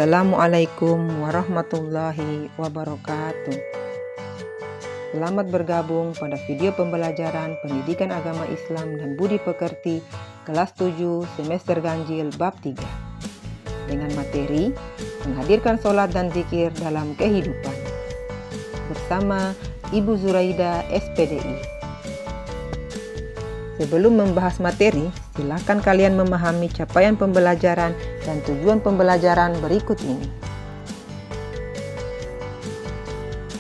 Assalamualaikum warahmatullahi wabarakatuh. Selamat bergabung pada video pembelajaran Pendidikan Agama Islam dan Budi Pekerti kelas 7 semester ganjil bab 3 dengan materi menghadirkan sholat dan zikir dalam kehidupan bersama Ibu Zuraida SPDI. Sebelum membahas materi, silakan kalian memahami capaian pembelajaran dan tujuan pembelajaran berikut ini.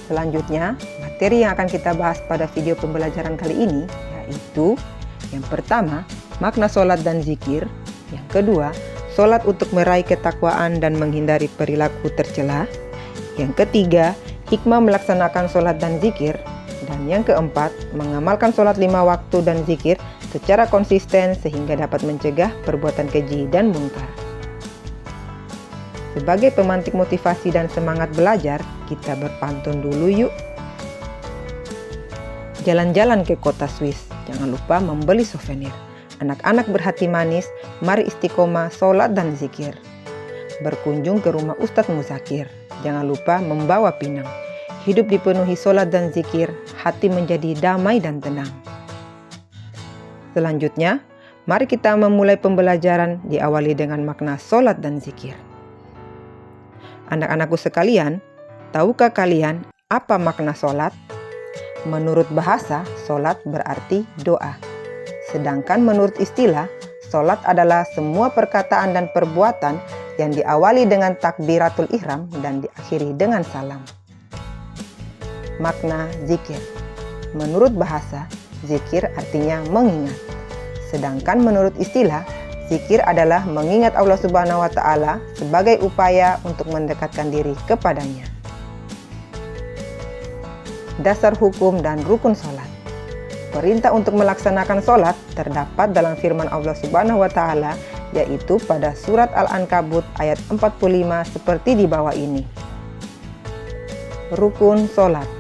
Selanjutnya, materi yang akan kita bahas pada video pembelajaran kali ini yaitu yang pertama, makna sholat dan zikir. Yang kedua, sholat untuk meraih ketakwaan dan menghindari perilaku tercela. Yang ketiga, hikmah melaksanakan sholat dan zikir. Dan yang keempat, mengamalkan sholat 5 waktu dan zikir secara konsisten sehingga dapat mencegah perbuatan keji dan mungkar. Sebagai pemantik motivasi dan semangat belajar, kita berpantun dulu yuk. Jalan-jalan ke kota Swiss, jangan lupa membeli souvenir. Anak-anak berhati manis, mari istiqomah sholat dan zikir. Berkunjung ke rumah Ustadz Muzakir, jangan lupa membawa pinang. Hidup dipenuhi sholat dan zikir, hati menjadi damai dan tenang. Selanjutnya, mari kita memulai pembelajaran diawali dengan makna sholat dan zikir. Anak-anakku sekalian, tahukah kalian apa makna sholat? Menurut bahasa, sholat berarti doa. Sedangkan menurut istilah, sholat adalah semua perkataan dan perbuatan yang diawali dengan takbiratul ihram dan diakhiri dengan salam. Makna zikir. Menurut bahasa, zikir artinya mengingat. Sedangkan menurut istilah, zikir adalah mengingat Allah Subhanahu wa Ta'ala sebagai upaya untuk mendekatkan diri kepadanya. Dasar hukum dan rukun sholat. Perintah untuk melaksanakan sholat terdapat dalam firman Allah Subhanahu wa Ta'ala, yaitu pada surat Al-Ankabut ayat 45 seperti di bawah ini. Rukun sholat.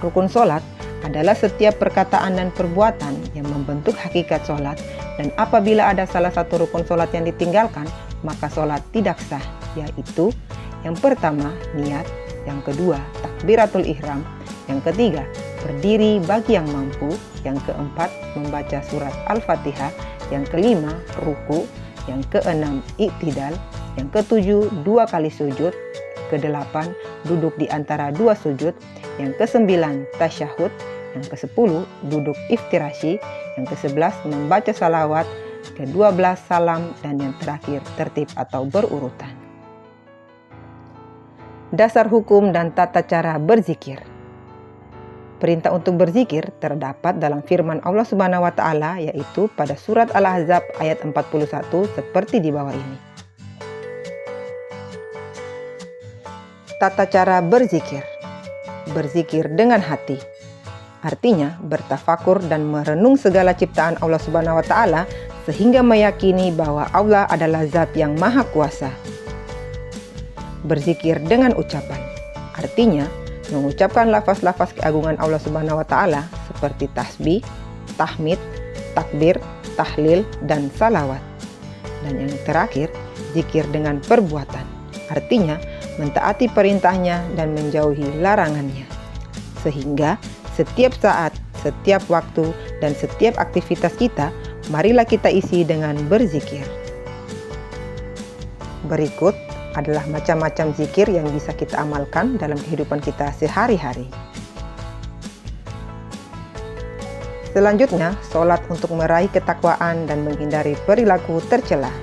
Rukun sholat adalah setiap perkataan dan perbuatan yang membentuk hakikat sholat, dan apabila ada salah satu rukun sholat yang ditinggalkan, maka sholat tidak sah, yaitu yang pertama, niat, yang kedua, takbiratul ihram, yang ketiga, berdiri bagi yang mampu, yang keempat, membaca surat Al-Fatihah, yang kelima, ruku, yang keenam, iktidal, yang ketujuh, 2 kali sujud, kedelapan, duduk di antara 2 sujud, yang ke-9 tasyahud, yang ke-10 duduk iftirashi, yang ke-11 membaca salawat, ke-12 salam, dan yang terakhir tertib atau berurutan. Dasar hukum dan tata cara berzikir. Perintah untuk berzikir terdapat dalam firman Allah Subhanahu wa Ta'ala, yaitu pada surat Al-Ahzab ayat 41 seperti di bawah ini. Tata cara berzikir. Berzikir dengan hati. Artinya bertafakur dan merenung segala ciptaan Allah Subhanahu wa Ta'ala sehingga meyakini bahwa Allah adalah zat yang maha kuasa. Berzikir dengan ucapan. Artinya mengucapkan lafaz-lafaz keagungan Allah Subhanahu wa Ta'ala seperti tasbih, tahmid, takbir, tahlil, dan salawat. Dan yang terakhir, zikir dengan perbuatan. Artinya mentaati perintahnya dan menjauhi larangannya. Sehingga setiap saat, setiap waktu, dan setiap aktivitas kita, marilah kita isi dengan berzikir. Berikut adalah macam-macam zikir yang bisa kita amalkan dalam kehidupan kita sehari-hari. Selanjutnya, sholat untuk meraih ketakwaan dan menghindari perilaku tercela.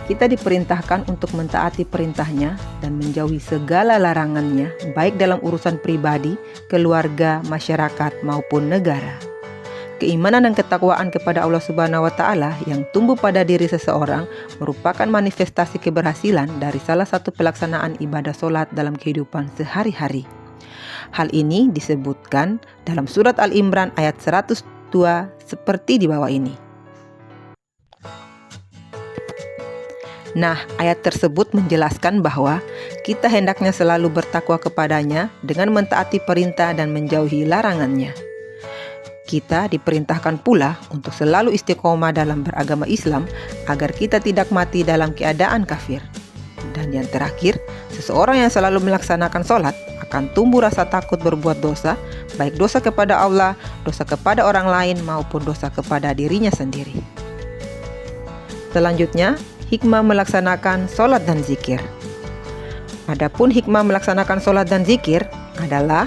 Kita diperintahkan untuk mentaati perintahnya dan menjauhi segala larangannya, baik dalam urusan pribadi, keluarga, masyarakat, maupun negara. Keimanan dan ketakwaan kepada Allah Subhanahu wa Ta'ala yang tumbuh pada diri seseorang merupakan manifestasi keberhasilan dari salah satu pelaksanaan ibadah sholat dalam kehidupan sehari-hari. Hal ini disebutkan dalam surat Al-Imran ayat 102 seperti di bawah ini. Nah, ayat tersebut menjelaskan bahwa kita hendaknya selalu bertakwa kepadanya dengan mentaati perintah dan menjauhi larangannya. Kita diperintahkan pula untuk selalu istiqomah dalam beragama Islam agar kita tidak mati dalam keadaan kafir. Dan yang terakhir, seseorang yang selalu melaksanakan sholat akan tumbuh rasa takut berbuat dosa, baik dosa kepada Allah, dosa kepada orang lain, maupun dosa kepada dirinya sendiri. Selanjutnya, hikmah melaksanakan sholat dan zikir. Adapun hikmah melaksanakan sholat dan zikir adalah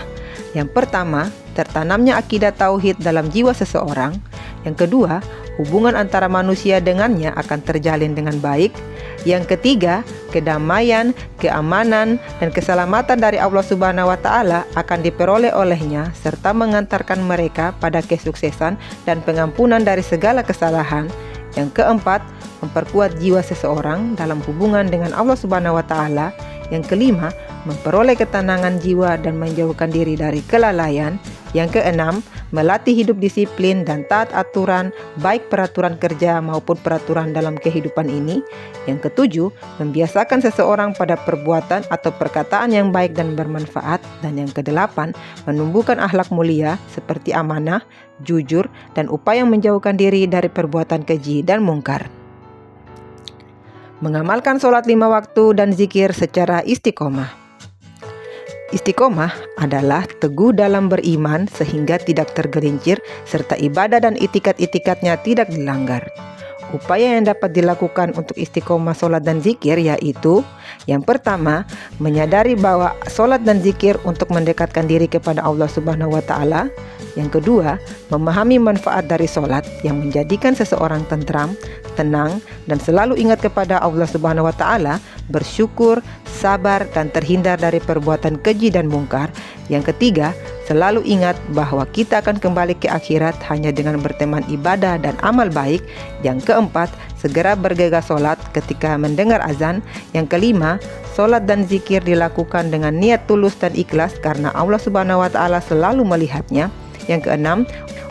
yang pertama, tertanamnya akidah tauhid dalam jiwa seseorang. Yang kedua, hubungan antara manusia dengannya akan terjalin dengan baik. Yang ketiga, kedamaian, keamanan, dan keselamatan dari Allah Subhanahu wa Ta'ala akan diperoleh olehnya serta mengantarkan mereka pada kesuksesan dan pengampunan dari segala kesalahan. Yang keempat, memperkuat jiwa seseorang dalam hubungan dengan Allah Subhanahu wa Ta'ala. Yang kelima, memperoleh ketenangan jiwa dan menjauhkan diri dari kelalaian. Yang keenam, melatih hidup disiplin dan taat aturan, baik peraturan kerja maupun peraturan dalam kehidupan ini. Yang ketujuh, membiasakan seseorang pada perbuatan atau perkataan yang baik dan bermanfaat. Dan yang kedelapan, menumbuhkan akhlak mulia seperti amanah, jujur, dan upaya menjauhkan diri dari perbuatan keji dan mungkar. Mengamalkan sholat 5 waktu dan zikir secara istiqomah. Istiqomah adalah teguh dalam beriman sehingga tidak tergelincir serta ibadah dan itikat-itikatnya tidak dilanggar. Upaya yang dapat dilakukan untuk istiqomah sholat dan zikir yaitu yang pertama, menyadari bahwa sholat dan zikir untuk mendekatkan diri kepada Allah Subhanahu wa Ta'ala. Yang kedua, memahami manfaat dari sholat yang menjadikan seseorang tentram, tenang, dan selalu ingat kepada Allah Subhanahu wa Ta'ala, bersyukur, sabar, dan terhindar dari perbuatan keji dan mungkar. Yang ketiga, selalu ingat bahwa kita akan kembali ke akhirat hanya dengan berteman ibadah dan amal baik. Yang keempat, segera bergegas sholat ketika mendengar azan. Yang kelima, sholat dan zikir dilakukan dengan niat tulus dan ikhlas karena Allah Subhanahu wa Ta'ala selalu melihatnya. Yang keenam,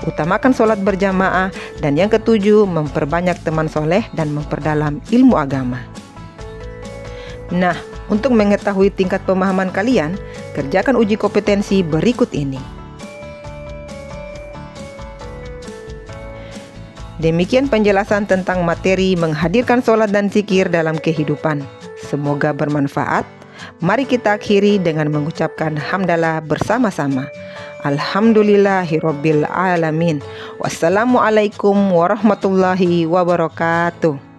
utamakan sholat berjamaah. Dan yang ketujuh, memperbanyak teman soleh dan memperdalam ilmu agama. Nah, untuk mengetahui tingkat pemahaman kalian, kerjakan uji kompetensi berikut ini. Demikian penjelasan tentang materi menghadirkan sholat dan zikir dalam kehidupan. Semoga bermanfaat. Mari kita akhiri dengan mengucapkan hamdalah bersama-sama. Alhamdulillahirabbil alamin. Wassalamualaikum warahmatullahi wabarakatuh.